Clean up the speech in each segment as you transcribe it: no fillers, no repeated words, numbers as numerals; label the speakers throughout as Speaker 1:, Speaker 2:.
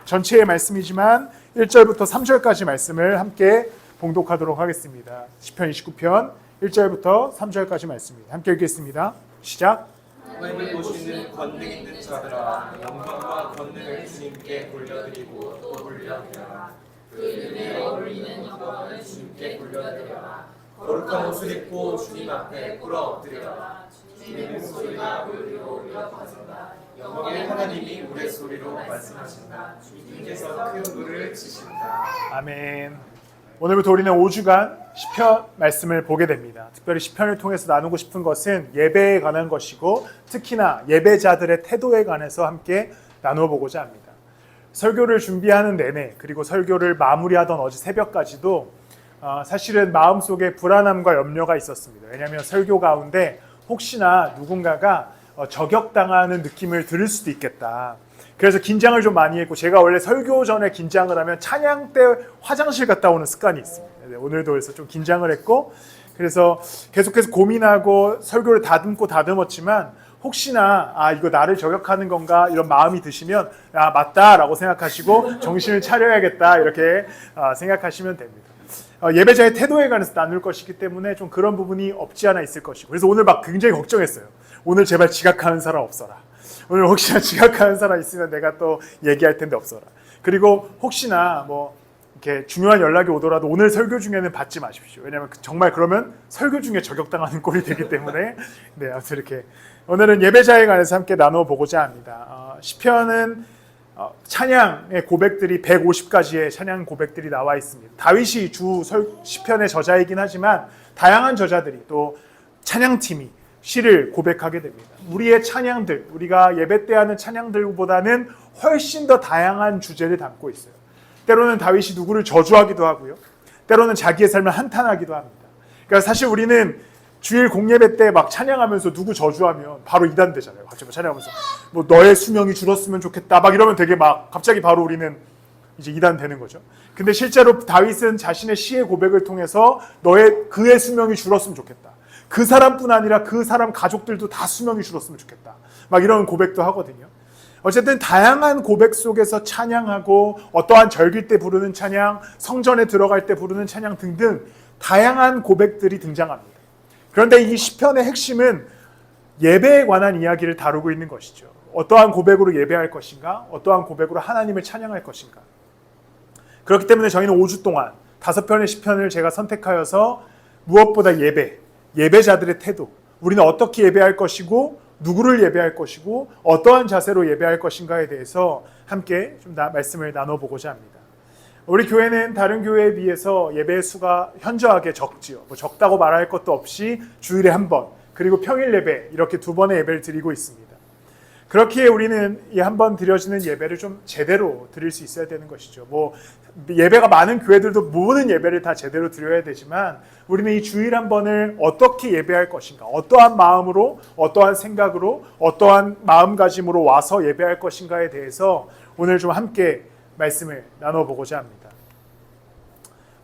Speaker 1: 전체의 말씀이지만 1절부터 3절까지 말씀을 함께 봉독하도록 하겠습니다. 시편 29편 1절부터 3절까지 말씀입니다. 함께 읽겠습니다. 시작.
Speaker 2: 하나님을 모시는 권능 있는 자들아, 영광과 권능을 주님께 돌려드리고 또 돌려드려라. 그 이름에 어울리는 영광을 주님께 돌려드려라. 거룩한 옷을 입고 주님 앞에 꿇어 엎드려라. 주님의 목소리가 울리고 울려 퍼진다. 영광의 하나님이 우레소리로 말씀하신다. 주님께서 큰 불을 치신다.
Speaker 1: 아멘. 오늘부터 우리는 5주간 시편 말씀을 보게 됩니다. 특별히 시편을 통해서 나누고 싶은 것은 예배에 관한 것이고 특히나 예배자들의 태도에 관해서 함께 나눠보고자 합니다. 설교를 준비하는 내내 그리고 설교를 마무리하던 어제 새벽까지도 사실은 마음속에 불안함과 염려가 있었습니다. 왜냐하면 설교 가운데 혹시나 누군가가 저격당하는 느낌을 들을 수도 있겠다. 그래서 긴장을 좀 많이 했고, 제가 원래 설교 전에 긴장을 하면 찬양 때 화장실 갔다 오는 습관이 있습니다. 오늘도 그래서 좀 긴장을 했고, 그래서 계속해서 고민하고 설교를 다듬었지만 혹시나 이거 나를 저격하는 건가 이런 마음이 드시면 맞다라고 생각하시고 정신을 차려야겠다 이렇게 생각하시면 됩니다. 예배자의 태도에 관해서 나눌 것이기 때문에 좀 그런 부분이 없지 않아 있을 것이고, 그래서 오늘 막 굉장히 걱정했어요. 오늘 제발 지각하는 사람 없어라. 오늘 혹시나 지각하는 사람 있으면 내가 또 얘기할 텐데 없어라. 그리고 혹시나 뭐 이렇게 중요한 연락이 오더라도 오늘 설교 중에는 받지 마십시오. 왜냐하면 정말 그러면 설교 중에 저격당하는 꼴이 되기 때문에 네, 아무튼 이렇게 오늘은 예배자에 관해서 함께 나눠보고자 합니다. 시편은 찬양의 고백들이 150가지의 찬양 고백들이 나와 있습니다. 다윗이 주 시편의 저자이긴 하지만 다양한 저자들이 또 찬양팀이 시를 고백하게 됩니다. 우리의 찬양들, 우리가 예배 때 하는 찬양들보다는 훨씬 더 다양한 주제를 담고 있어요. 때로는 다윗이 누구를 저주하기도 하고요. 때로는 자기의 삶을 한탄하기도 합니다. 그러니까 사실 우리는 주일 공예배 때 막 찬양하면서 누구 저주하면 바로 이단 되잖아요. 갑자기 찬양하면서 뭐 너의 수명이 줄었으면 좋겠다 막 이러면 되게 막 갑자기 바로 우리는 이제 이단 되는 거죠. 근데 실제로 다윗은 자신의 시의 고백을 통해서 그의 수명이 줄었으면 좋겠다. 그 사람뿐 아니라 그 사람 가족들도 다 수명이 줄었으면 좋겠다. 막 이런 고백도 하거든요. 어쨌든 다양한 고백 속에서 찬양하고 어떠한 절기 때 부르는 찬양, 성전에 들어갈 때 부르는 찬양 등등 다양한 고백들이 등장합니다. 그런데 이 시편의 핵심은 예배에 관한 이야기를 다루고 있는 것이죠. 어떠한 고백으로 예배할 것인가? 어떠한 고백으로 하나님을 찬양할 것인가? 그렇기 때문에 저희는 5주 동안 5편의 시편을 제가 선택하여서 무엇보다 예배자들의 태도, 우리는 어떻게 예배할 것이고 누구를 예배할 것이고 어떠한 자세로 예배할 것인가에 대해서 함께 좀 말씀을 나눠보고자 합니다. 우리 교회는 다른 교회에 비해서 예배의 수가 현저하게 적지요. 뭐 적다고 말할 것도 없이 주일에 한 번, 그리고 평일 예배 이렇게 2번의 예배를 드리고 있습니다. 그렇기에 우리는 이 한 번 드려지는 예배를 좀 제대로 드릴 수 있어야 되는 것이죠. 뭐 예배가 많은 교회들도 모든 예배를 다 제대로 드려야 되지만 우리는 이 주일 한 번을 어떻게 예배할 것인가, 어떠한 마음으로, 어떠한 생각으로, 어떠한 마음가짐으로 와서 예배할 것인가에 대해서 오늘 좀 함께 말씀을 나눠보고자 합니다.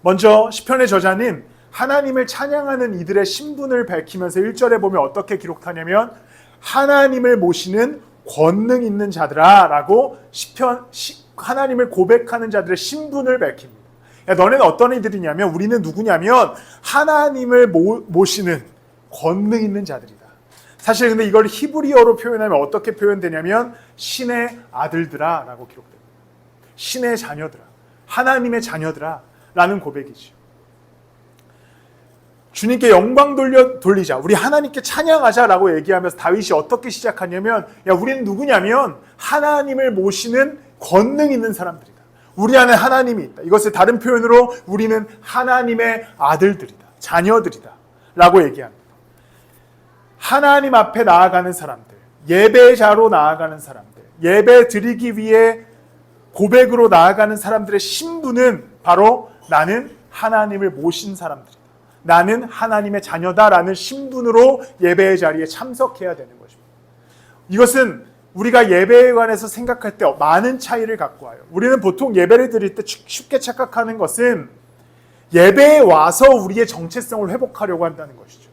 Speaker 1: 먼저 시편의 저자는 하나님을 찬양하는 이들의 신분을 밝히면서 1절에 보면 어떻게 기록하냐면 하나님을 모시는 권능 있는 자들아 라고 하나님을 고백하는 자들의 신분을 밝힙니다. 야, 너네는 어떤 이들이냐면 우리는 누구냐면 하나님을 모시는 권능 있는 자들이다. 사실 근데 이걸 히브리어로 표현하면 어떻게 표현되냐면 신의 아들들아 라고 기록됩니다. 신의 자녀들아, 하나님의 자녀들아 라는 고백이죠. 주님께 영광 돌리자, 우리 하나님께 찬양하자라고 얘기하면서 다윗이 어떻게 시작하냐면 우리는 누구냐면 하나님을 모시는 권능 있는 사람들이다. 우리 안에 하나님이 있다. 이것을 다른 표현으로 우리는 하나님의 아들들이다, 자녀들이다 라고 얘기합니다. 하나님 앞에 나아가는 사람들, 예배자로 나아가는 사람들, 예배 드리기 위해 고백으로 나아가는 사람들의 신분은 바로 나는 하나님을 모신 사람들이다. 나는 하나님의 자녀다라는 신분으로 예배의 자리에 참석해야 되는 것입니다. 이것은 우리가 예배에 관해서 생각할 때 많은 차이를 갖고 와요. 우리는 보통 예배를 드릴 때 쉽게 착각하는 것은 예배에 와서 우리의 정체성을 회복하려고 한다는 것이죠.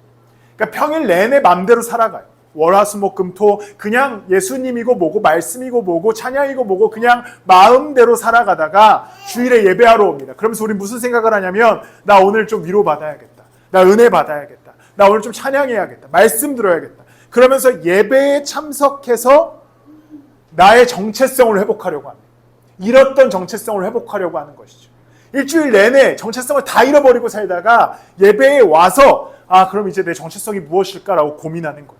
Speaker 1: 그러니까 평일 내내 마음대로 살아가요. 월화수목금토 그냥 예수님이고 뭐고 말씀이고 뭐고 찬양이고 뭐고 그냥 마음대로 살아가다가 주일에 예배하러 옵니다. 그러면서 우리 무슨 생각을 하냐면 나 오늘 좀 위로받아야겠다. 나 은혜 받아야겠다. 나 오늘 좀 찬양해야겠다. 말씀 들어야겠다. 그러면서 예배에 참석해서 나의 정체성을 회복하려고 합니다. 잃었던 정체성을 회복하려고 하는 것이죠. 일주일 내내 정체성을 다 잃어버리고 살다가 예배에 와서 그럼 이제 내 정체성이 무엇일까라고 고민하는 거예요.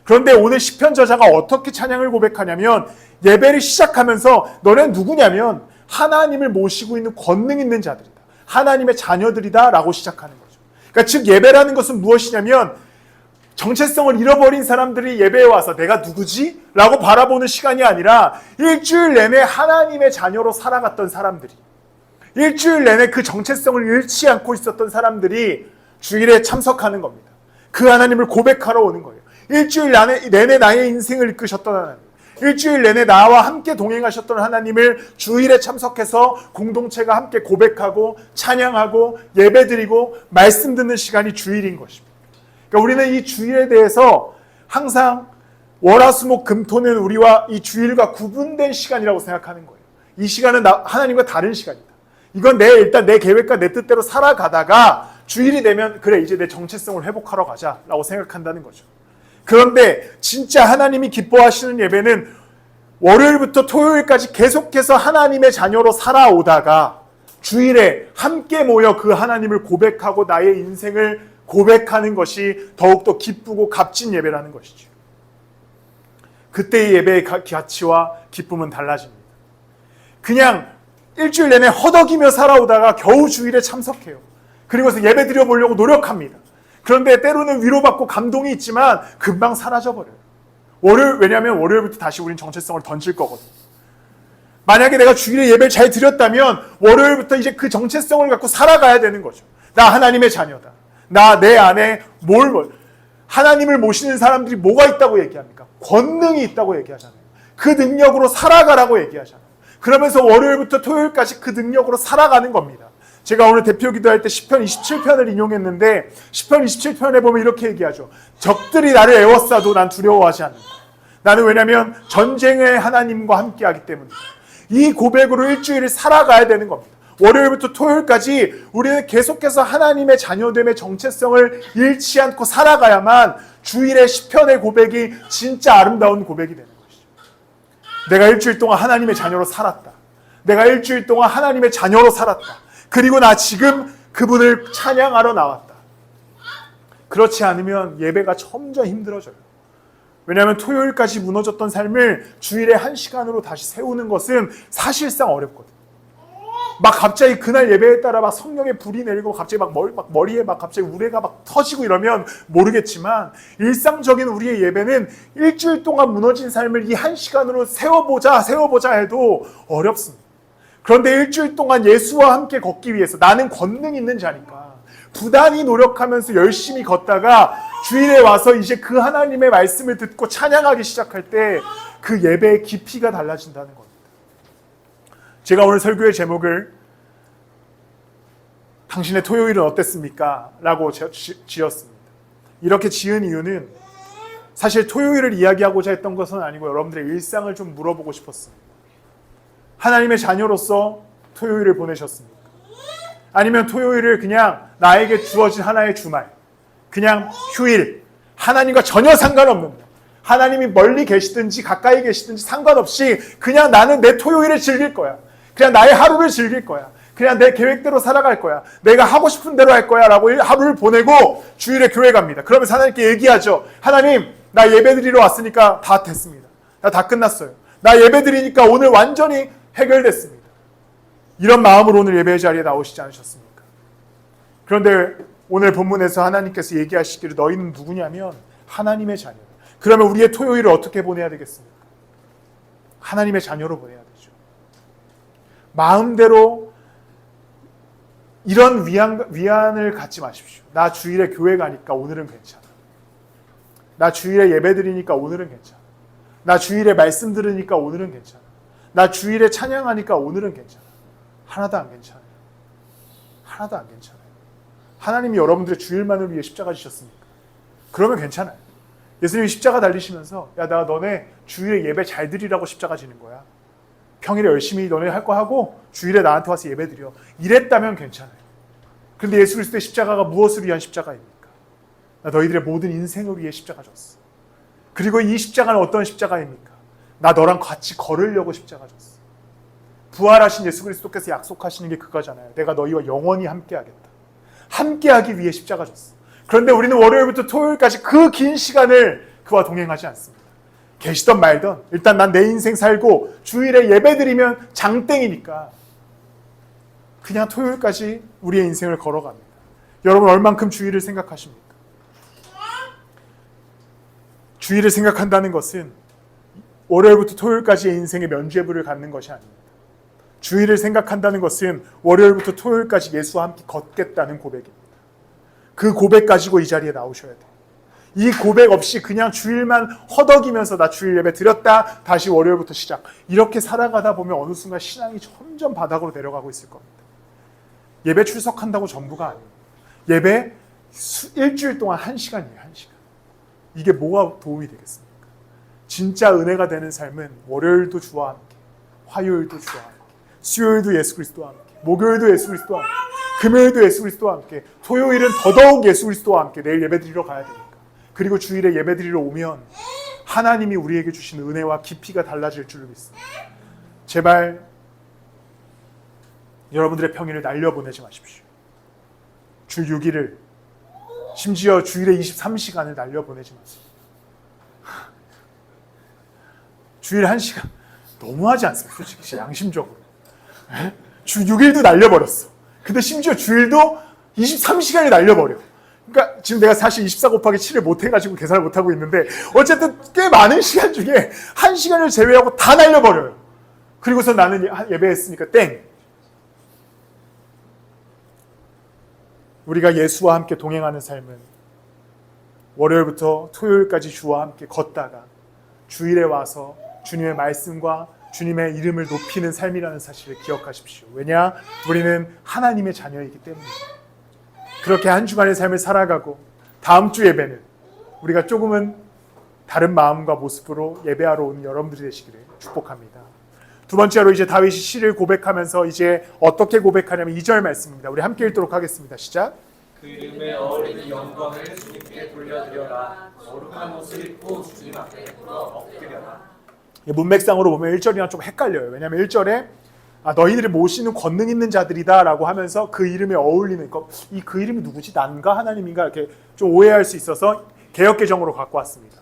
Speaker 1: 그런데 오늘 시편 저자가 어떻게 찬양을 고백하냐면 예배를 시작하면서 너는 누구냐면 하나님을 모시고 있는 권능 있는 자들이다. 하나님의 자녀들이다 라고 시작하는 거죠. 그러니까 즉 예배라는 것은 무엇이냐면 정체성을 잃어버린 사람들이 예배에 와서 내가 누구지? 라고 바라보는 시간이 아니라 일주일 내내 하나님의 자녀로 살아갔던 사람들이 일주일 내내 그 정체성을 잃지 않고 있었던 사람들이 주일에 참석하는 겁니다. 그 하나님을 고백하러 오는 거예요. 일주일 내내 나의 인생을 이끄셨던 하나님, 일주일 내내 나와 함께 동행하셨던 하나님을 주일에 참석해서 공동체가 함께 고백하고 찬양하고 예배드리고 말씀 듣는 시간이 주일인 것입니다. 그러니까 우리는 이 주일에 대해서 항상 월화수목금토는 우리와 이 주일과 구분된 시간이라고 생각하는 거예요. 이 시간은 하나님과 다른 시간이다. 이건 일단 내 계획과 내 뜻대로 살아가다가 주일이 되면 그래 이제 내 정체성을 회복하러 가자라고 생각한다는 거죠. 그런데 진짜 하나님이 기뻐하시는 예배는 월요일부터 토요일까지 계속해서 하나님의 자녀로 살아오다가 주일에 함께 모여 그 하나님을 고백하고 나의 인생을 고백하는 것이 더욱더 기쁘고 값진 예배라는 것이죠. 그때의 예배의 가치와 기쁨은 달라집니다. 그냥 일주일 내내 허덕이며 살아오다가 겨우 주일에 참석해요. 그리고서 예배 드려보려고 노력합니다. 그런데 때로는 위로받고 감동이 있지만 금방 사라져버려요. 왜냐하면 월요일부터 다시 우린 정체성을 던질 거거든요. 만약에 내가 주일에 예배를 잘 드렸다면 월요일부터 이제 그 정체성을 갖고 살아가야 되는 거죠. 나 하나님의 자녀다. 나 내 안에 하나님을 모시는 사람들이 뭐가 있다고 얘기합니까? 권능이 있다고 얘기하잖아요. 그 능력으로 살아가라고 얘기하잖아요. 그러면서 월요일부터 토요일까지 그 능력으로 살아가는 겁니다. 제가 오늘 대표 기도할 때 시편 27편을 인용했는데 시편 27편에 보면 이렇게 얘기하죠. 적들이 나를 에워싸도 난 두려워하지 않는다. 나는 왜냐하면 전쟁의 하나님과 함께하기 때문이다. 이 고백으로 일주일을 살아가야 되는 겁니다. 월요일부터 토요일까지 우리는 계속해서 하나님의 자녀됨의 정체성을 잃지 않고 살아가야만 주일의 시편의 고백이 진짜 아름다운 고백이 되는 것이죠. 내가 일주일 동안 하나님의 자녀로 살았다. 내가 일주일 동안 하나님의 자녀로 살았다. 그리고 나 지금 그분을 찬양하러 나왔다. 그렇지 않으면 예배가 점점 힘들어져요. 왜냐하면 토요일까지 무너졌던 삶을 주일에 1시간으로 다시 세우는 것은 사실상 어렵거든요. 막 갑자기 그날 예배에 따라 막 성령의 불이 내리고 갑자기 막 머리에 막 갑자기 우레가 막 터지고 이러면 모르겠지만 일상적인 우리의 예배는 일주일 동안 무너진 삶을 이 1시간으로 세워보자 해도 어렵습니다. 그런데 일주일 동안 예수와 함께 걷기 위해서 나는 권능 있는 자니까 부단히 노력하면서 열심히 걷다가 주일에 와서 이제 그 하나님의 말씀을 듣고 찬양하기 시작할 때 그 예배의 깊이가 달라진다는 겁니다. 제가 오늘 설교의 제목을 당신의 토요일은 어땠습니까? 라고 지었습니다. 이렇게 지은 이유는 사실 토요일을 이야기하고자 했던 것은 아니고 여러분들의 일상을 좀 물어보고 싶었습니다. 하나님의 자녀로서 토요일을 보내셨습니까? 아니면 토요일을 그냥 나에게 주어진 하나의 주말, 그냥 휴일, 하나님과 전혀 상관없는 날, 하나님이 멀리 계시든지 가까이 계시든지 상관없이 그냥 나는 내 토요일을 즐길 거야. 그냥 나의 하루를 즐길 거야. 그냥 내 계획대로 살아갈 거야. 내가 하고 싶은 대로 할 거야 라고 하루를 보내고 주일에 교회 갑니다. 그러면서 하나님께 얘기하죠. 하나님, 나 예배드리러 왔으니까 다 됐습니다. 나 다 끝났어요. 나 예배드리니까 오늘 완전히 해결됐습니다. 이런 마음으로 오늘 예배 자리에 나오시지 않으셨습니까? 그런데 오늘 본문에서 하나님께서 얘기하시기를 너희는 누구냐면 하나님의 자녀. 그러면 우리의 토요일을 어떻게 보내야 되겠습니까? 하나님의 자녀로 보내야 되죠. 마음대로 이런 위안을 갖지 마십시오. 나 주일에 교회 가니까 오늘은 괜찮아. 나 주일에 예배 드리니까 오늘은 괜찮아. 나 주일에 말씀 들으니까 오늘은 괜찮아. 나 주일에 찬양하니까 오늘은 괜찮아. 하나도 안 괜찮아요. 하나도 안 괜찮아요. 하나님이 여러분들의 주일만을 위해 십자가 지셨습니까? 그러면 괜찮아요. 예수님이 십자가 달리시면서 야, 나 너네 주일에 예배 잘 드리라고 십자가 지는 거야. 평일에 열심히 너네 할 거 하고 주일에 나한테 와서 예배 드려. 이랬다면 괜찮아요. 그런데 예수 그리스도의 십자가가 무엇을 위한 십자가입니까? 나 너희들의 모든 인생을 위해 십자가 졌어. 그리고 이 십자가는 어떤 십자가입니까? 나 너랑 같이 걸으려고 십자가 졌어. 부활하신 예수 그리스도께서 약속하시는 게 그거잖아요. 내가 너희와 영원히 함께하겠다. 함께하기 위해 십자가 졌어. 그런데 우리는 월요일부터 토요일까지 그 긴 시간을 그와 동행하지 않습니다. 계시던 말던 일단 난 내 인생 살고 주일에 예배드리면 장땡이니까 그냥 토요일까지 우리의 인생을 걸어갑니다. 여러분 얼만큼 주일을 생각하십니까? 주일을 생각한다는 것은 월요일부터 토요일까지의 인생의 면죄부를 갖는 것이 아닙니다. 주일을 생각한다는 것은 월요일부터 토요일까지 예수와 함께 걷겠다는 고백입니다. 그 고백 가지고 이 자리에 나오셔야 돼요. 이 고백 없이 그냥 주일만 허덕이면서 나 주일 예배 드렸다 다시 월요일부터 시작 이렇게 살아가다 보면 어느 순간 신앙이 점점 바닥으로 내려가고 있을 겁니다. 예배 출석한다고 전부가 아니에요. 예배 일주일 동안 1시간이에요. 1시간. 이게 뭐가 도움이 되겠습니까? 진짜 은혜가 되는 삶은 월요일도 주와 함께, 화요일도 주와 함께, 수요일도 예수 그리스도와 함께, 목요일도 예수 그리스도와 함께, 금요일도 예수 그리스도와 함께, 토요일은 더더욱 예수 그리스도와 함께 내일 예배드리러 가야 되니까. 그리고 주일에 예배드리러 오면 하나님이 우리에게 주신 은혜와 깊이가 달라질 줄을 믿습니다. 제발 여러분들의 평일을 날려보내지 마십시오. 주 6일을 심지어 주일에 23시간을 날려보내지 마세요. 주일 1시간 너무하지 않습니까? 솔직히 양심적으로. 주 6일도 날려버렸어. 근데 심지어 주일도 23시간이 날려버려. 그러니까 지금 내가 사실 24 곱하기 7을 못해가지고 계산을 못하고 있는데 어쨌든 꽤 많은 시간 중에 1시간을 제외하고 다 날려버려요. 그리고서 나는 예배했으니까 땡. 우리가 예수와 함께 동행하는 삶은 월요일부터 토요일까지 주와 함께 걷다가 주일에 와서 주님의 말씀과 주님의 이름을 높이는 삶이라는 사실을 기억하십시오. 왜냐? 우리는 하나님의 자녀이기 때문입니다. 그렇게 한 주간의 삶을 살아가고 다음 주 예배는 우리가 조금은 다른 마음과 모습으로 예배하러 오는 여러분들이 되시기를 축복합니다. 두 번째로 이제 다윗이 시를 고백하면서 이제 어떻게 고백하냐면 2절 말씀입니다. 우리 함께 읽도록 하겠습니다. 시작.
Speaker 2: 그 이름에 어울리는 영광을 주님께 돌려드려라. 거룩한 옷을 입고 주님 앞에 꿇어 엎드려라.
Speaker 1: 문맥상으로 보면 1절이랑 좀 헷갈려요. 왜냐하면 1절에 너희들이 모시는 권능 있는 자들이다 라고 하면서 그 이름에 어울리는 그 이름이 누구지? 난가 하나님인가? 이렇게 좀 오해할 수 있어서 개역개정으로 갖고 왔습니다.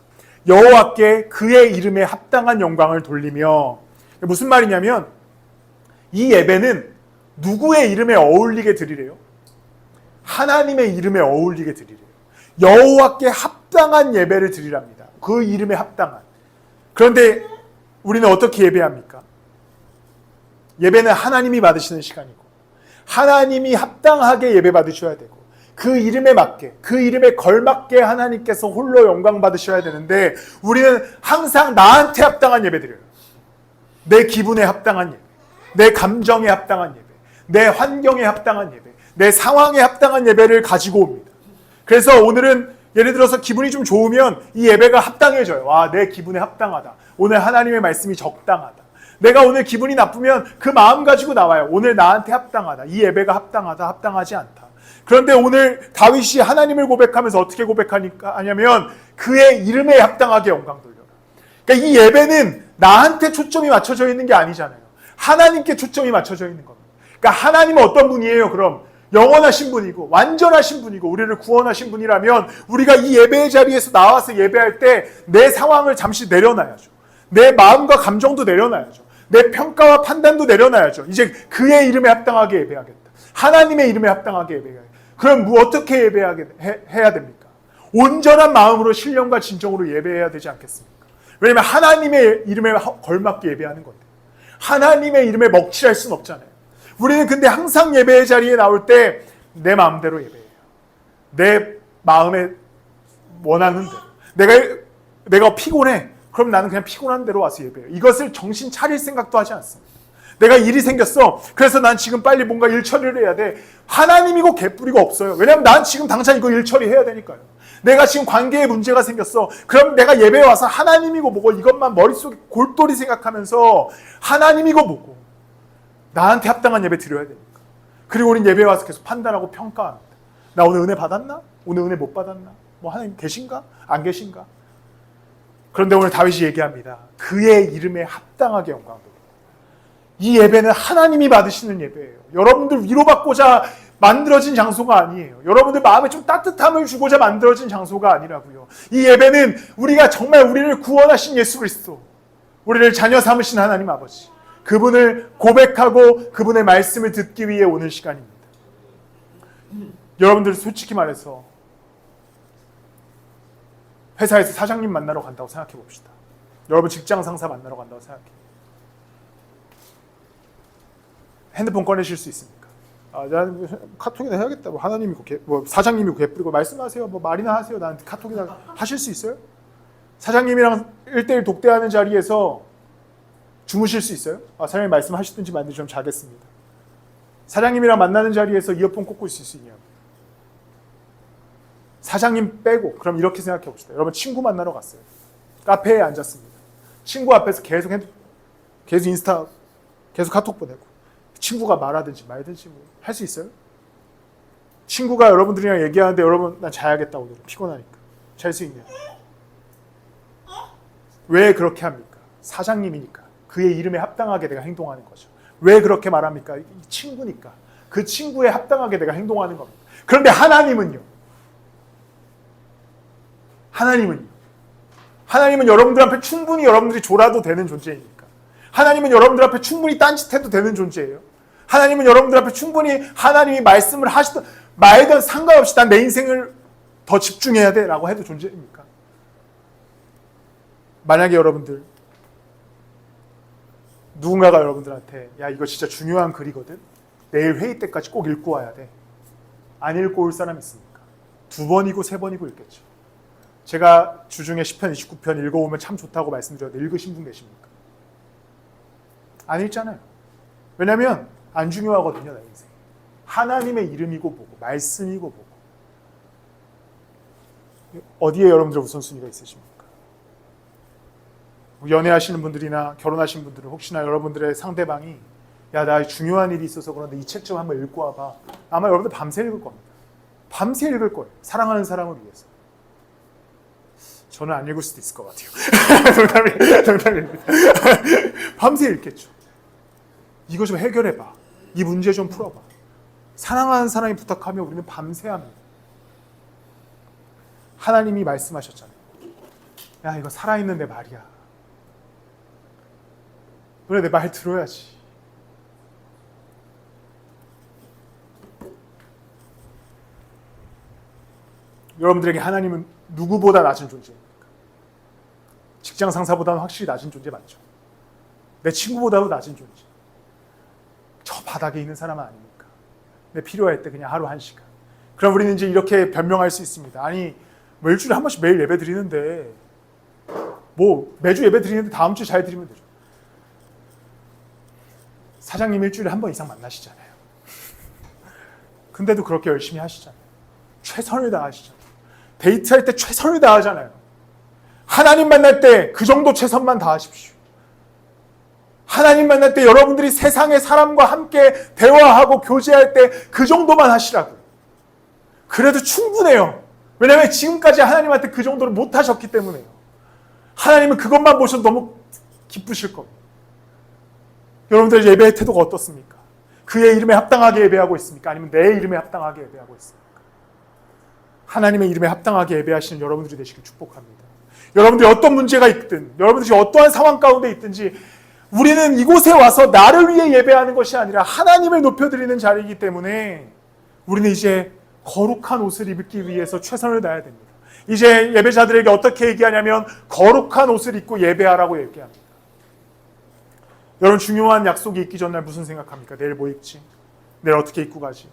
Speaker 1: 여호와께 그의 이름에 합당한 영광을 돌리며, 무슨 말이냐면 이 예배는 누구의 이름에 어울리게 드리래요? 하나님의 이름에 어울리게 드리래요. 여호와께 합당한 예배를 드리랍니다. 그 이름에 합당한. 그런데 우리는 어떻게 예배합니까? 예배는 하나님이 받으시는 시간이고 하나님이 합당하게 예배 받으셔야 되고 그 이름에 맞게 그 이름에 걸맞게 하나님께서 홀로 영광 받으셔야 되는데 우리는 항상 나한테 합당한 예배 드려요. 내 기분에 합당한 예배, 내 감정에 합당한 예배, 내 환경에 합당한 예배, 내 상황에 합당한 예배를 가지고 옵니다. 그래서 오늘은 예를 들어서 기분이 좀 좋으면 이 예배가 합당해져요. 와, 내 기분에 합당하다. 오늘 하나님의 말씀이 적당하다. 내가 오늘 기분이 나쁘면 그 마음 가지고 나와요. 오늘 나한테 합당하다. 이 예배가 합당하다. 합당하지 않다. 그런데 오늘 다윗이 하나님을 고백하면서 어떻게 고백하냐면 그의 이름에 합당하게 영광 돌려라. 그러니까 이 예배는 나한테 초점이 맞춰져 있는 게 아니잖아요. 하나님께 초점이 맞춰져 있는 겁니다. 그러니까 하나님은 어떤 분이에요? 그럼 영원하신 분이고 완전하신 분이고 우리를 구원하신 분이라면 우리가 이 예배의 자리에서 나와서 예배할 때 내 상황을 잠시 내려놔야죠. 내 마음과 감정도 내려놔야죠. 내 평가와 판단도 내려놔야죠. 이제 그의 이름에 합당하게 예배하겠다. 하나님의 이름에 합당하게 예배하겠다. 그럼 어떻게 해야 됩니까? 온전한 마음으로 신령과 진정으로 예배해야 되지 않겠습니까? 왜냐하면 하나님의 이름에 걸맞게 예배하는 건데 하나님의 이름에 먹칠할 수는 없잖아요. 우리는 근데 항상 예배의 자리에 나올 때 내 마음대로 예배해요. 내 마음에 원하는 대로. 내가 피곤해. 그럼 나는 그냥 피곤한 대로 와서 예배해요. 이것을 정신 차릴 생각도 하지 않습니다. 내가 일이 생겼어. 그래서 난 지금 빨리 뭔가 일 처리를 해야 돼. 하나님이고 개뿌리가 없어요. 왜냐하면 난 지금 당장 이거 일 처리해야 되니까요. 내가 지금 관계에 문제가 생겼어. 그럼 내가 예배에 와서 하나님이고 뭐고 이것만 머릿속에 골똘히 생각하면서 하나님이고 뭐고 나한테 합당한 예배 드려야 되니까. 그리고 우린 예배에 와서 계속 판단하고 평가합니다. 나 오늘 은혜 받았나? 오늘 은혜 못 받았나? 뭐 하나님 계신가? 안 계신가? 그런데 오늘 다윗이 얘기합니다. 그의 이름에 합당하게 영광 돌리라. 이 예배는 하나님이 받으시는 예배예요. 여러분들 위로받고자 만들어진 장소가 아니에요. 여러분들 마음에 좀 따뜻함을 주고자 만들어진 장소가 아니라고요. 이 예배는 우리가 정말 우리를 구원하신 예수 그리스도, 우리를 자녀 삼으신 하나님 아버지, 그분을 고백하고 그분의 말씀을 듣기 위해 오는 시간입니다. 여러분들 솔직히 말해서 회사에서 사장님 만나러 간다고 생각해 봅시다. 여러분 직장 상사 만나러 간다고 생각해. 핸드폰 꺼내실 수 있습니까? 난 카톡이나 해야겠다. 뭐 하나님이고 뭐 사장님이고 개뿌리고 말씀하세요. 뭐 말이나 하세요. 나한테 카톡이나 하실 수 있어요? 사장님이랑 1대1 독대하는 자리에서 주무실 수 있어요? 사장님 말씀하시든지 말든지 좀 자겠습니다. 사장님이랑 만나는 자리에서 이어폰 꽂고 있을 수 있냐고. 사장님 빼고 그럼 이렇게 생각해 봅시다. 여러분 친구 만나러 갔어요. 카페에 앉았습니다. 친구 앞에서 계속 인스타 계속 카톡 보내고 친구가 말하든지 말든지 뭐 할 수 있어요? 친구가 여러분들이랑 얘기하는데 여러분 난 자야겠다 오늘 피곤하니까 잘 수 있냐? 왜 그렇게 합니까? 사장님이니까 그의 이름에 합당하게 내가 행동하는 거죠. 왜 그렇게 말합니까? 이 친구니까 그 친구에 합당하게 내가 행동하는 겁니다. 그런데 하나님은 여러분들 앞에 충분히 여러분들이 졸아도 되는 존재이니까. 하나님은 여러분들 앞에 충분히 딴짓해도 되는 존재예요. 하나님은 여러분들 앞에 충분히 하나님이 말씀을 하시든 말든 상관없이 난 내 인생을 더 집중해야 돼 라고 해도 존재입니까? 만약에 여러분들 누군가가 여러분들한테 야 이거 진짜 중요한 글이거든. 내일 회의 때까지 꼭 읽고 와야 돼. 안 읽고 올 사람 있습니까? 2번이고 3번이고 읽겠죠. 제가 주중에 시편 29편 읽어오면 참 좋다고 말씀드렸는데 읽으신 분 계십니까? 안 읽잖아요. 왜냐하면 안 중요하거든요. 내 인생. 하나님의 이름이고 뭐고 말씀이고 뭐고 어디에 여러분들 우선순위가 있으십니까? 연애하시는 분들이나 결혼하신 분들은 혹시나 여러분들의 상대방이 야 나 중요한 일이 있어서 그런데 이 책 좀 한번 읽고 와봐. 아마 여러분들 밤새 읽을 겁니다. 밤새 읽을 거예요. 사랑하는 사람을 위해서. 저는 안 읽을 수도 있을 것 같아요. 농담입니다. 밤새 읽겠죠. 이거 좀 해결해봐. 이 문제 좀 풀어봐. 사랑하는 사람이 부탁하면 우리는 밤새 합니다. 하나님이 말씀하셨잖아요. 야 이거 살아있는 내 말이야. 그래 내 말 들어야지. 여러분들에게 하나님은 누구보다 낮은 존재입니까? 직장 상사보다는 확실히 낮은 존재 맞죠? 내 친구보다도 낮은 존재. 저 바닥에 있는 사람은 아닙니까? 내 필요할 때 그냥 하루 1시간. 그럼 우리는 이제 이렇게 변명할 수 있습니다. 아니 뭐 일주일에 한 번씩 매일 예배 드리는데 뭐 매주 예배 드리는데 다음 주에 잘 드리면 되죠. 사장님 일주일에 한 번 이상 만나시잖아요. 근데도 그렇게 열심히 하시잖아요. 최선을 다하시잖아요. 데이트할 때 최선을 다하잖아요. 하나님 만날 때 그 정도 최선만 다하십시오. 하나님 만날 때 여러분들이 세상의 사람과 함께 대화하고 교제할 때 그 정도만 하시라고요. 그래도 충분해요. 왜냐하면 지금까지 하나님한테 그 정도를 못 하셨기 때문에요. 하나님은 그것만 보셔도 너무 기쁘실 겁니다. 여러분들 예배의 태도가 어떻습니까? 그의 이름에 합당하게 예배하고 있습니까? 아니면 내 이름에 합당하게 예배하고 있습니까? 하나님의 이름에 합당하게 예배하시는 여러분들이 되시길 축복합니다. 여러분들이 어떤 문제가 있든 여러분들이 어떠한 상황 가운데 있든지 우리는 이곳에 와서 나를 위해 예배하는 것이 아니라 하나님을 높여드리는 자리이기 때문에 우리는 이제 거룩한 옷을 입기 위해서 최선을 다해야 됩니다. 이제 예배자들에게 어떻게 얘기하냐면 거룩한 옷을 입고 예배하라고 얘기합니다. 여러분 중요한 약속이 있기 전날 무슨 생각합니까? 내일 뭐 입지? 내일 어떻게 입고 가지?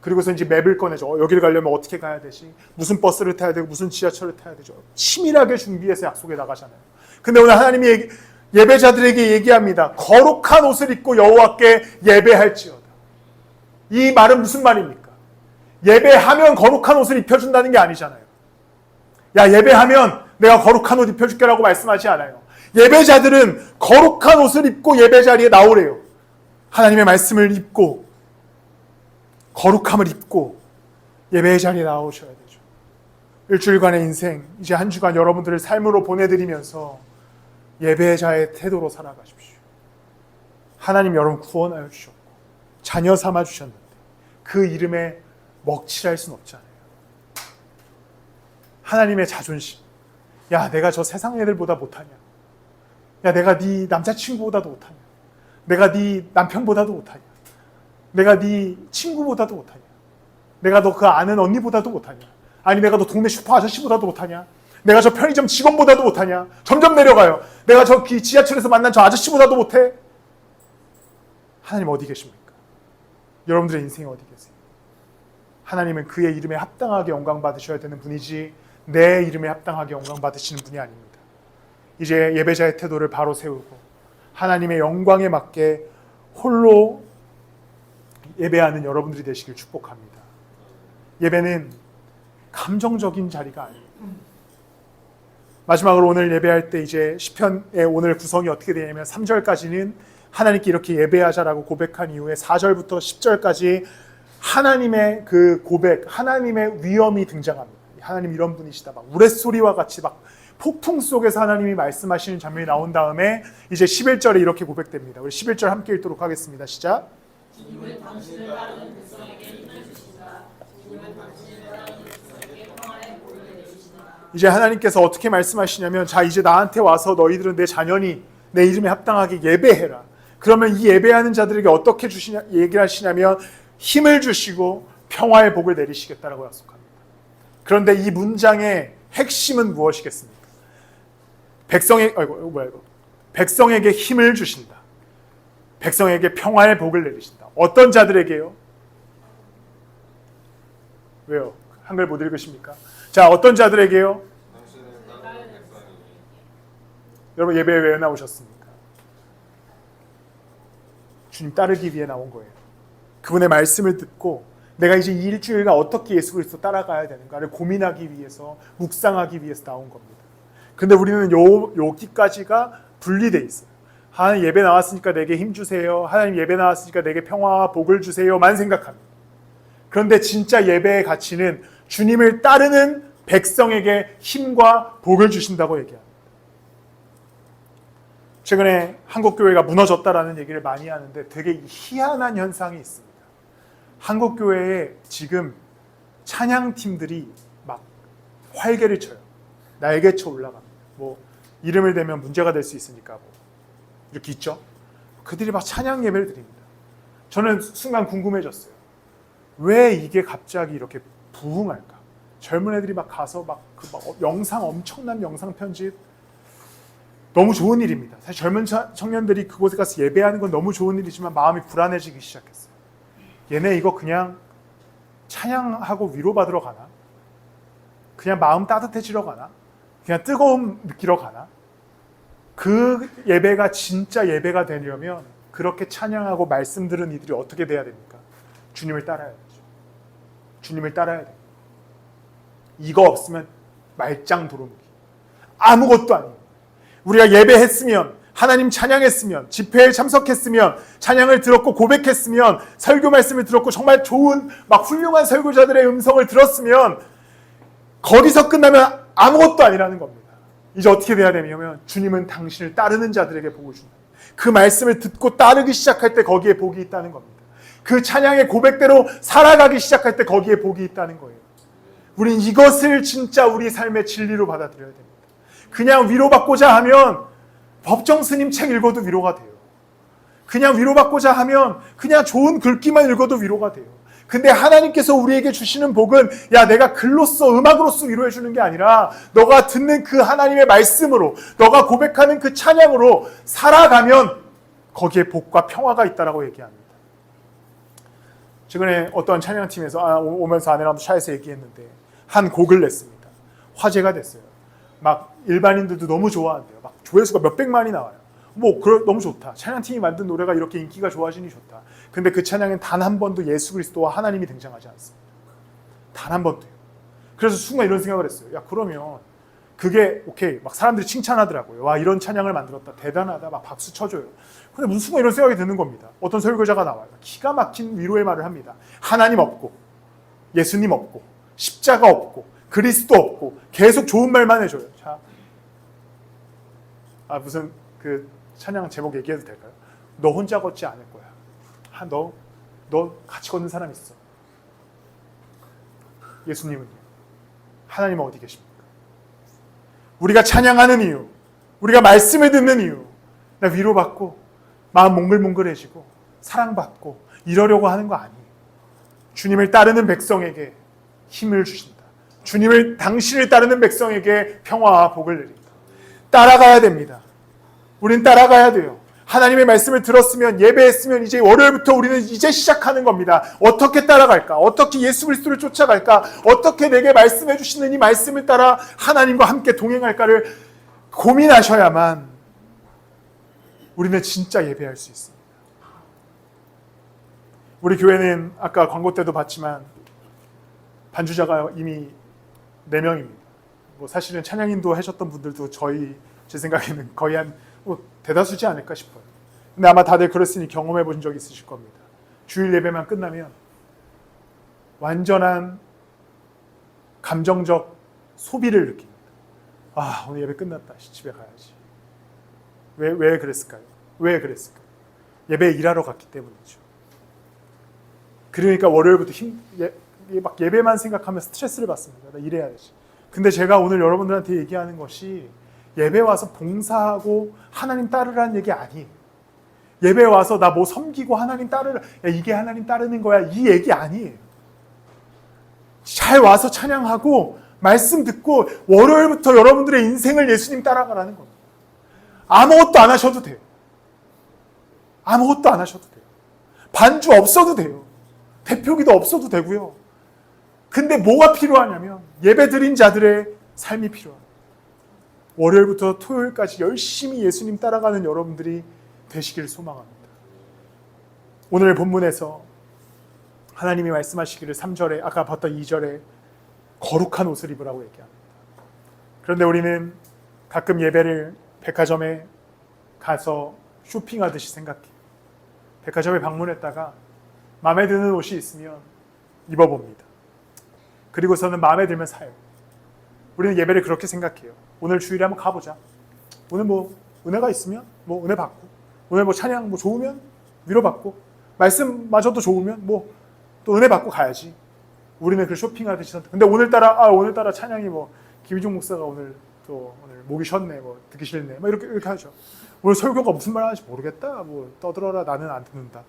Speaker 1: 그리고서 이제 맵을 꺼내죠. 여기를 가려면 어떻게 가야 되지? 무슨 버스를 타야 되고 무슨 지하철을 타야 되죠? 치밀하게 준비해서 약속에 나가잖아요. 근데 오늘 하나님이 예배자들에게 얘기합니다. 거룩한 옷을 입고 여호와께 예배할지어다. 이 말은 무슨 말입니까? 예배하면 거룩한 옷을 입혀준다는 게 아니잖아요. 야, 예배하면 내가 거룩한 옷 입혀줄게라고 말씀하지 않아요. 예배자들은 거룩한 옷을 입고 예배 자리에 나오래요. 하나님의 말씀을 입고 거룩함을 입고 예배 자리에 나오셔야 되죠. 일주일간의 인생, 이제 한 주간 여러분들을 삶으로 보내드리면서 예배자의 태도로 살아가십시오. 하나님 여러분 구원하여 주셨고 자녀 삼아 주셨는데 그 이름에 먹칠할 수는 없잖아요. 하나님의 자존심. 야, 내가 저 세상 애들보다 못하냐? 야, 내가 네 남자친구보다도 못하냐? 내가 네 남편보다도 못하냐? 내가 네 친구보다도 못하냐? 내가 너 그 아는 언니보다도 못하냐? 아니 내가 너 동네 슈퍼 아저씨보다도 못하냐? 내가 저 편의점 직원보다도 못하냐? 점점 내려가요. 내가 저 지하철에서 만난 저 아저씨보다도 못해? 하나님 어디 계십니까? 여러분들의 인생이 어디 계세요? 하나님은 그의 이름에 합당하게 영광 받으셔야 되는 분이지 내 이름에 합당하게 영광 받으시는 분이 아닙니다. 이제 예배자의 태도를 바로 세우고 하나님의 영광에 맞게 홀로 예배하는 여러분들이 되시길 축복합니다. 예배는 감정적인 자리가 아닙니다. 마지막으로 오늘 예배할 때 이제 시편의 오늘 구성이 어떻게 되냐면 3절까지는 하나님께 이렇게 예배하자라고 고백한 이후에 4절부터 10절까지 하나님의 그 고백, 하나님의 위엄이 등장합니다. 하나님 이런 분이시다. 막 우레소리와 같이 막 폭풍 속에서 하나님이 말씀하시는 장면이 나온 다음에 이제 11절에 이렇게 고백됩니다. 우리 11절 함께 읽도록 하겠습니다. 시작.
Speaker 3: 주님은 당신을 따르는 백성에게 힘을 주신다. 주님은 당신을 따르는 백성에게 평화의 복을 내리신다.
Speaker 1: 이제 하나님께서 어떻게 말씀하시냐면 자 이제 나한테 와서 너희들은 내 자녀니 내 이름에 합당하게 예배해라. 그러면 이 예배하는 자들에게 어떻게 얘기를 하시냐면 힘을 주시고 평화의 복을 내리시겠다라고 약속합니다. 그런데 이 문장의 핵심은 무엇이겠습니까? 백성에게 힘을 주신다. 백성에게 평화의 복을 내리신다. 어떤 자들에게요? 왜요? 한글 못 읽으십니까? 자, 어떤 자들에게요? 여러분 예배에 왜 나오셨습니까? 주님 따르기 위해 나온 거예요. 그분의 말씀을 듣고 내가 이제 이 일주일간 어떻게 예수 그리스도 따라가야 되는가를 고민하기 위해서 묵상하기 위해서 나온 겁니다. 근데 우리는 여기까지가 분리돼 있어요. 하나님 예배 나왔으니까 내게 힘 주세요. 하나님 예배 나왔으니까 내게 평화와 복을 주세요만 생각합니다. 그런데 진짜 예배의 가치는 주님을 따르는 백성에게 힘과 복을 주신다고 얘기합니다. 최근에 한국교회가 무너졌다라는 얘기를 많이 하는데 되게 희한한 현상이 있습니다. 한국교회에 지금 찬양팀들이 막 활개를 쳐요. 날개쳐 올라갑니다. 뭐 이름을 대면 문제가 될 수 있으니까 뭐 이렇게 있죠. 그들이 막 찬양 예배를 드립니다. 저는 순간 궁금해졌어요. 왜 이게 갑자기 이렇게 부흥할까? 젊은 애들이 막 가서 막 영상 엄청난 영상 편집 너무 좋은 일입니다. 사실 젊은 청년들이 그곳에 가서 예배하는 건 너무 좋은 일이지만 마음이 불안해지기 시작했어요. 얘네 이거 그냥 찬양하고 위로받으러 가나? 그냥 마음 따뜻해지러 가나? 그냥 뜨거움 느끼러 가나? 그 예배가 진짜 예배가 되려면 그렇게 찬양하고 말씀 들은 이들이 어떻게 돼야 됩니까? 주님을 따라야 되죠. 주님을 따라야 돼요. 이거 없으면 말짱 도루묵이. 아무것도 아니에요. 우리가 예배했으면 하나님 찬양했으면 집회에 참석했으면 찬양을 들었고 고백했으면 설교 말씀을 들었고 정말 좋은 막 훌륭한 설교자들의 음성을 들었으면 거기서 끝나면 아무것도 아니라는 겁니다. 이제 어떻게 돼야 되냐면 주님은 당신을 따르는 자들에게 복을 준다. 그 말씀을 듣고 따르기 시작할 때 거기에 복이 있다는 겁니다. 그 찬양의 고백대로 살아가기 시작할 때 거기에 복이 있다는 거예요. 우린 이것을 진짜 우리 삶의 진리로 받아들여야 됩니다. 그냥 위로받고자 하면 법정 스님 책 읽어도 위로가 돼요. 그냥 위로받고자 하면 그냥 좋은 글귀만 읽어도 위로가 돼요. 근데 하나님께서 우리에게 주시는 복은 야 내가 글로써 음악으로써 위로해 주는 게 아니라 너가 듣는 그 하나님의 말씀으로 너가 고백하는 그 찬양으로 살아가면 거기에 복과 평화가 있다라고 얘기합니다. 최근에 어떤 찬양팀에서 오면서 아내랑 차에서 얘기했는데 한 곡을 냈습니다. 화제가 됐어요. 막 일반인들도 너무 좋아한대요. 막 조회수가 몇백만이 나와요. 너무 좋다. 찬양팀이 만든 노래가 이렇게 인기가 좋아지니 좋다. 근데 그 찬양엔 단 한 번도 예수 그리스도와 하나님이 등장하지 않습니다. 단 한 번도요. 그래서 순간 이런 생각을 했어요. 야, 그러면 그게 오케이. 막 사람들이 칭찬하더라고요. 와, 이런 찬양을 만들었다. 대단하다. 막 박수 쳐줘요. 근데 무슨 순간 이런 생각이 드는 겁니다. 어떤 설교자가 나와요. 기가 막힌 위로의 말을 합니다. 하나님 없고, 예수님 없고, 십자가 없고, 그리스도 없고, 계속 좋은 말만 해줘요. 자, 무슨 그 찬양 제목 얘기해도 될까요? 너 혼자 걷지 않을 거야. 너 같이 걷는 사람 있어. 예수님은요? 하나님은 어디 계십니까? 우리가 찬양하는 이유, 우리가 말씀을 듣는 이유, 나 위로받고 마음 몽글몽글해지고 사랑받고 이러려고 하는 거 아니에요. 주님을 따르는 백성에게 힘을 주신다. 당신을 따르는 백성에게 평화와 복을 내린다. 따라가야 됩니다. 우린 따라가야 돼요. 하나님의 말씀을 들었으면, 예배했으면 이제 월요일부터 우리는 이제 시작하는 겁니다. 어떻게 따라갈까? 어떻게 예수 그리스도를 쫓아갈까? 어떻게 내게 말씀해 주시는 이 말씀을 따라 하나님과 함께 동행할까를 고민하셔야만 우리는 진짜 예배할 수 있습니다. 우리 교회는 아까 광고 때도 봤지만 반주자가 이미 4명입니다. 사실은 찬양인도 하셨던 분들도 제 생각에는 거의 한 대다수지 않을까 싶어요. 근데 아마 다들 그랬으니 경험해 본 적 있으실 겁니다. 주일 예배만 끝나면 완전한 감정적 소비를 느낍니다. 오늘 예배 끝났다. 집에 가야지. 왜 그랬을까요? 왜 그랬을까요? 예배에 일하러 갔기 때문이죠. 그러니까 월요일부터 막 예배만 생각하면 스트레스를 받습니다. 나 일해야지. 근데 제가 오늘 여러분들한테 얘기하는 것이 예배 와서 봉사하고 하나님 따르라는 얘기 아니에요. 예배 와서 나 뭐 섬기고 하나님 따르라. 야, 이게 하나님 따르는 거야. 이 얘기 아니에요. 잘 와서 찬양하고 말씀 듣고 월요일부터 여러분들의 인생을 예수님 따라가라는 겁니다. 아무것도 안 하셔도 돼요. 아무것도 안 하셔도 돼요. 반주 없어도 돼요. 대표기도 없어도 되고요. 근데 뭐가 필요하냐면 예배 드린 자들의 삶이 필요합니다. 월요일부터 토요일까지 열심히 예수님 따라가는 여러분들이 되시기를 소망합니다. 오늘 본문에서 하나님이 말씀하시기를 3절에 아까 봤던 2절에 거룩한 옷을 입으라고 얘기합니다. 그런데 우리는 가끔 예배를 백화점에 가서 쇼핑하듯이 생각해요. 백화점에 방문했다가 마음에 드는 옷이 있으면 입어봅니다. 그리고서는 마음에 들면 사요. 우리는 예배를 그렇게 생각해요. 오늘 주일에 한번 가보자. 오늘 은혜가 있으면 은혜 받고, 오늘 찬양 좋으면 위로받고, 말씀마저도 좋으면 또 은혜 받고 가야지. 우리는 그 쇼핑하듯이 선택. 근데 오늘따라 찬양이 김희종 목사가 오늘 목이 쉬었네, 듣기 싫네, 이렇게 하죠. 오늘 설교가 무슨 말 하는지 모르겠다. 떠들어라. 나는 안 듣는다.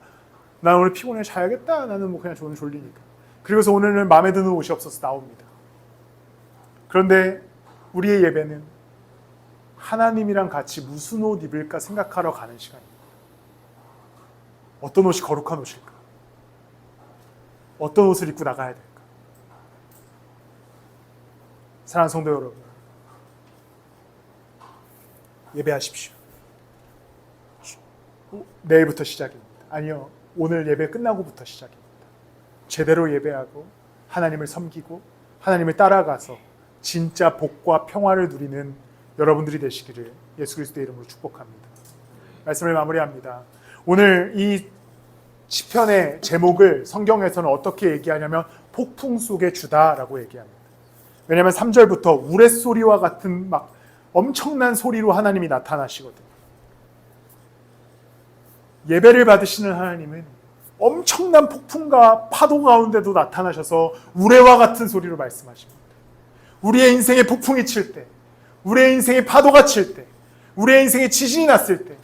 Speaker 1: 나는 오늘 피곤해 자야겠다. 나는 그냥 오늘 졸리니까. 그리고서 오늘은 마음에 드는 옷이 없어서 나옵니다. 그런데 우리의 예배는 하나님이랑 같이 무슨 옷 입을까 생각하러 가는 시간입니다. 어떤 옷이 거룩한 옷일까? 어떤 옷을 입고 나가야 될까? 사랑하는 성도 여러분, 예배하십시오. 내일부터 시작입니다. 아니요, 오늘 예배 끝나고부터 시작입니다. 제대로 예배하고 하나님을 섬기고 하나님을 따라가서 진짜 복과 평화를 누리는 여러분들이 되시기를 예수 그리스도의 이름으로 축복합니다. 말씀을 마무리합니다. 오늘 이 시편의 제목을 성경에서는 어떻게 얘기하냐면 폭풍 속의 주다라고 얘기합니다. 왜냐하면 3절부터 우레소리와 같은 엄청난 소리로 하나님이 나타나시거든요. 예배를 받으시는 하나님은 엄청난 폭풍과 파도 가운데도 나타나셔서 우레와 같은 소리로 말씀하십니다. 우리의 인생에 폭풍이 칠 때, 우리의 인생에 파도가 칠 때, 우리의 인생에 지진이 났을 때,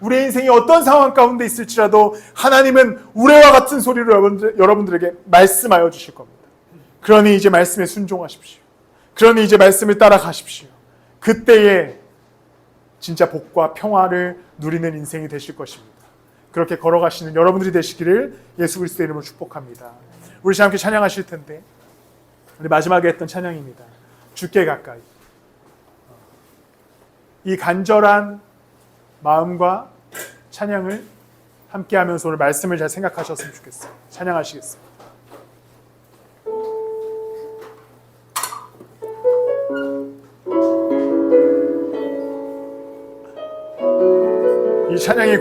Speaker 1: 우리의 인생이 어떤 상황 가운데 있을지라도 하나님은 우레와 같은 소리로 여러분들에게 말씀하여 주실 겁니다. 그러니 이제 말씀에 순종하십시오. 그러니 이제 말씀을 따라가십시오. 그때에 진짜 복과 평화를 누리는 인생이 되실 것입니다. 그렇게 걸어가시는 여러분들이 되시기를 예수 그리스도의 이름으로 축복합니다. 우리 함께 찬양하실 텐데 우리 마지막에 했던 찬양입니다. 주께 가까이. 이 간절한 마음과 찬양을 함께 하면서 오늘 말씀을 잘 생각하셨으면 좋겠어요. 찬양하시겠습니다. 이 찬양이